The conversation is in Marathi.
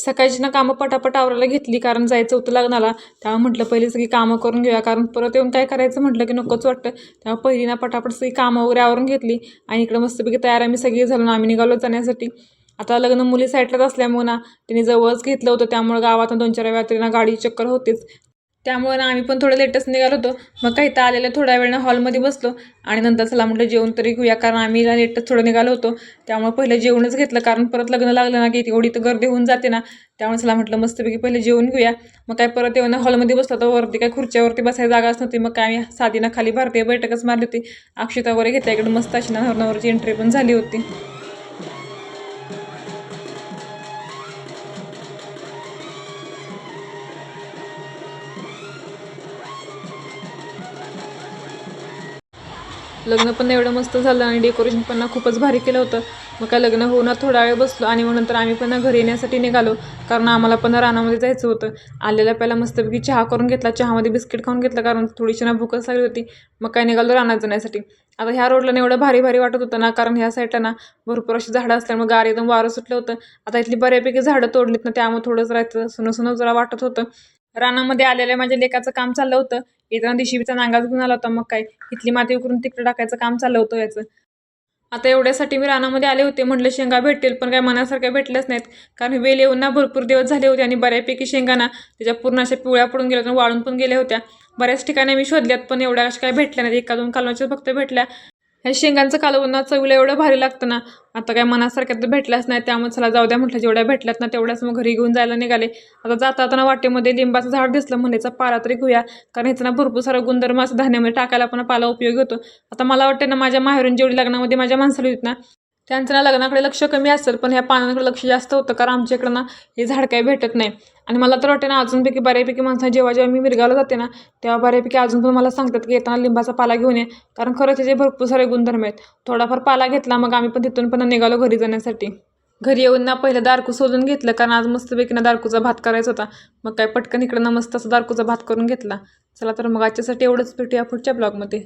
सकाळची ना कामं पटापट आवरायला घेतली, कारण जायचं होतं लग्नाला. त्यामुळे म्हटलं पहिले सगळी कामं करून घेऊया, कारण परत येऊन काय करायचं म्हटलं की नकोच वाटतं. त्यामुळे पहिली ना पटापट सगळी कामं वगैरे आवरून घेतली आणि इकडं मस्तपैकी तयार आम्ही सगळी झालो ना, आम्ही निघालो जाण्यासाठी. आता लग्न मुली साईडलाच असल्यामुळे ना तिने जवळच घेतलं होतं, त्यामुळे गावात 2-4 वेळा तरी ना गाडी चक्कर होतेच. त्यामुळे ना आम्ही पण थोडं लेटच निघालो होतो. मग काही तर आलेलं थोड्या वेळानं हॉलमध्ये बसलो आणि नंतर चला म्हटलं जेवण तरी घेऊया, कारण आम्ही लेटच थोडं निघालो होतो. त्यामुळे पहिलं जेवणच घेतलं, कारण परत लग्न लागलं ना की एवढी तर गर्दी होऊन जाते ना. त्यामुळे चला म्हटलं मस्तपैकी पहिले जेवण घेऊया. मग काय परत येऊन हॉलमध्ये बसलो, तर वरती काय खुर्च्यावरती बसायला जागाच नव्हती. मग काय आम्ही साधी ना खाली भारतीय बैठकच मारली होती. अक्षता वगैरे घेतल्या, इकडे मस्त अशी ना नवरची एंट्री पण झाली होती. लग्न पण एवढं मस्त झालं आणि डेकोरेशन पण ना खूपच भारी केलं होतं. मग काय लग्न होऊन थोडा वेळ बसलो आणि मग नंतर आम्ही पण घरी येण्यासाठी निघालो, कारण आम्हाला पण रानामध्ये जायचं होतं. आलेल्या पहिला मस्तपैकी चहा करून घेतला, चहामध्ये बिस्किट खाऊन घेतलं, कारण थोडीशी ना भूकच लागली होती. मग काय निघालो रानात जाण्यासाठी. आता ह्या रोडला ना एवढं भारी भारी वाटत होतं ना, कारण ह्या साईडला ना भरपूर अशी झाडं असल्यामुळे गार एकदम वारं सुटलं होतं. आता इथली बऱ्यापैकी झाडं तोडलीत ना, त्यामुळे थोडंच राहायचं सुनं जरा वाटत होतं. रानामध्ये आलेल्या माझ्या लेकाचं काम चाललं होतं. येताना दिशिबीचा नांगाच घेऊन आला होता. मग काय इथली माती उकरून तिकडे टाकायचं काम चाललं होतं याचं. आता एवढ्यासाठी मी रानामध्ये आले होते, म्हटलं शेंगा भेटतील, पण काय मनासारख्या भेटल्याच नाहीत. कारण वेल येऊन ना भरपूर दिवस झाले होते आणि बऱ्यापैकी शेंगा ना त्याच्या पूर्ण अशा पिवळ्या पडून गेल्या होत्या, वाळून पण गेल्या होत्या. बऱ्याच ठिकाणी मी शोधल्यात, पण एवढ्या अशा काय भेटल्या नाहीत. 1-2 कालवाच्या फक्त भेटल्या. ह्या शेंगांचं कालवण ना चवीला एवढं भारी लागतं ना. आता काय मनासारख्या तर भेटल्याच नाही, त्यामुळे चला जाऊ द्या म्हटलं, जेवढ्या भेटल्यात ना तेवढ्याच मग घरी घेऊन जायला निघाले. आता जाताना वाटेमध्ये लिंबाचं झाड दिसलं, म्हणायचा पाला तरी घेऊया, कारण ह्याचं ना भरपूर सारा गुणधर्म असं धान्यामध्ये टाकायला पण पाला उपयोगी होतो. आता मला वाटतं ना माझ्या माहेरून जेवढी लग्नामध्ये माझ्या माणसाला होती ना, त्यांचं ना लग्नाकडे लक्ष कमी असेल, पण ह्या पानांकडे लक्ष जास्त होतं, कारण आमच्या इकडं ना हे झाड काही भेटत नाही. आणि मला तर वाटतं ना अजूनपैकी बऱ्यापैकी माणसं जेव्हा जेव्हा मी मिरगावला जाते ना, तेव्हा बऱ्यापैकी अजून पण मला सांगतात की येताना लिंबाचा पाला घेऊन ये, कारण खरंच त्याचे भरपूर सारे गुणधर्म आहेत. थोडाफार पाला घेतला, मग आम्ही पण तिथून पण निघालो घरी जाण्यासाठी. घरी येऊन ना पहिलं दारकू सोलून घेतलं, कारण आज मस्तपैकी ना दारकूचा भात करायचा होता. मग काय पटकन इकडं ना मस्त असं दारकूचा भात करून घेतला. चला तर मग आजच्यासाठी एवढंच, भेटूया पुढच्या ब्लॉगमध्ये.